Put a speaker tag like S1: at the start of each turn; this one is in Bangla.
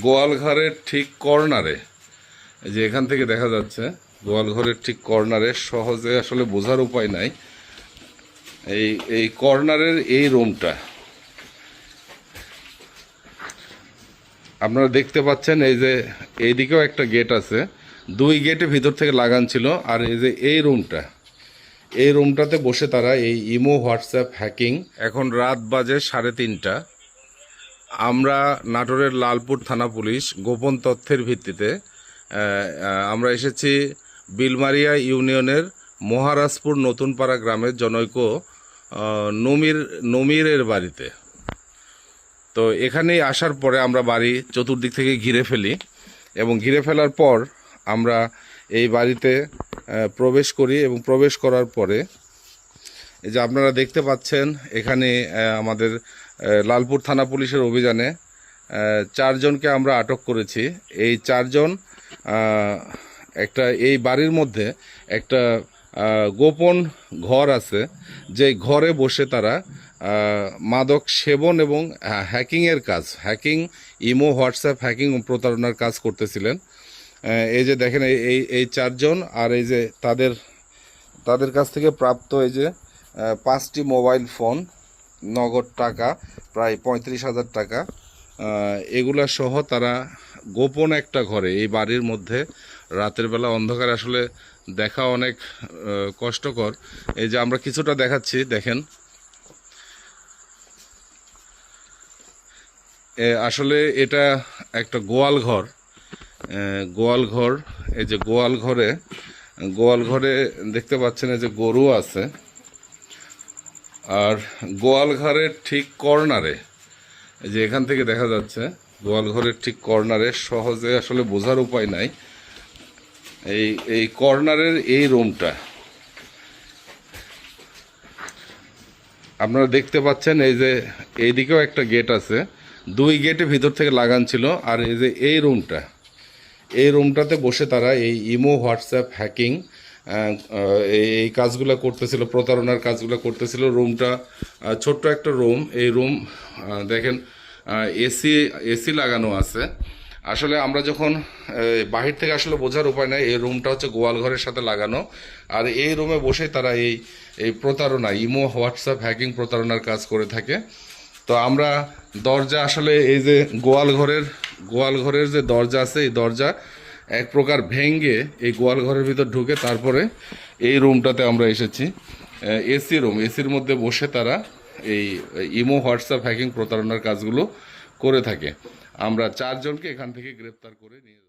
S1: গোয়ালঘরের ঠিক কর্নারে, যে এখান থেকে দেখা যাচ্ছে গোয়ালঘরের ঠিক কর্নারে, সহজে আসলে বোঝার উপায় নাই। এই এই কর্নারের এই রুমটা আপনারা দেখতে পাচ্ছেন। এই যে এইদিকেও একটা গেট আছে, দুই গেটে ভিতর থেকে লাগান ছিল। আর এই যে এই রুমটাতে বসে তারা এই ইমো, হোয়াটসঅ্যাপ হ্যাকিং। এখন রাত বাজে 3:30। আমরা নাটোরের লালপুর থানা পুলিশ গোপন তথ্যের ভিত্তিতে আমরা এসেছি বিলমারিয়া ইউনিয়নের মহারাজপুর নতুনপাড়া গ্রামের জনৈক নমিরের বাড়িতে। তো এখানেই আসার পরে আমরা বাড়ি চতুর্দিক থেকে ঘিরে ফেলি, এবং ঘিরে ফেলার পর আমরা এই বাড়িতে প্রবেশ করি। এবং প্রবেশ করার পরে এই যে আপনারা দেখতে পাচ্ছেন, এখানে আমাদের লালপুর থানা পুলিশের অভিযানে 4 জনকে আমরা আটক করেছি। এই 4 জন এই বাড়ির মধ্যে একটা গোপন ঘর আছে, যে ঘরে বসে তারা মাদক সেবন এবং হ্যাকিংয়ের কাজ, ইমো, হোয়াটসঅ্যাপ হ্যাকিং ও প্রতারণার কাজ করতেছিলেন। এই যে দেখেন এই 4 জন, আর এই যে তাদের কাছ থেকে প্রাপ্ত এই যে 5টি মোবাইল ফোন, নগদ টাকা প্রায় 35,000 টাকা, এগুলা সহ তারা গোপন একটা ঘরে, এই বাড়ির মধ্যে রাতের বেলা অন্ধকারে আসলে দেখা অনেক কষ্টকর। এই যে আমরা কিছুটা দেখাচ্ছি, দেখেন। আসলে এটা একটা গোয়াল ঘর। এই যে গোয়াল ঘরে দেখতে পাচ্ছেন এই যে গরু আছে। আর গোয়াল ঘরের ঠিক কর্নারে, যে এখান থেকে দেখা যাচ্ছে গোয়াল ঘরের ঠিক কর্নারে, সহজে আসলে বোঝার উপায় নাই। এই কর্নারের এই রুমটা আপনারা দেখতে পাচ্ছেন। এই যে এইদিকেও একটা গেট আছে, দুই গেটে ভিতর থেকে লাগান ছিল। আর এই যে এই রুমটাতে বসে তারা এই ইমো, হোয়াটসঅ্যাপ হ্যাকিং এই কাজগুলো করতেছিল, প্রতারণার কাজগুলো করতেছিল। রুমটা ছোট্ট একটা রুম। এই রুম দেখেন, এসি লাগানো আছে। আসলে আমরা যখন বাহির থেকে আসলে বোঝার উপায় নাই, এই রুমটা হচ্ছে গোয়াল ঘরের সাথে লাগানো। আর এই রুমে বসে তারা এই প্রতারণা, ইমো, হোয়াটসঅ্যাপ হ্যাকিং প্রতারণার কাজ করে থাকে। তো আমরা দরজা, আসলে এই যে গোয়াল ঘরের যে দরজা আছে, এই দরজা এক প্রকার ভেঙ্গে এই গোয়াল ঘরের ভিতর ঢুকে তারপরে এই রুমটাতে আমরা এসেছি। এসির মধ্যে বসে তারা এই ইমো, হোয়াটসঅ্যাপ হ্যাকিং প্রতারণার কাজগুলো করে থাকে। আমরা 4 জনকে এখান থেকে গ্রেপ্তার করে নিয়ে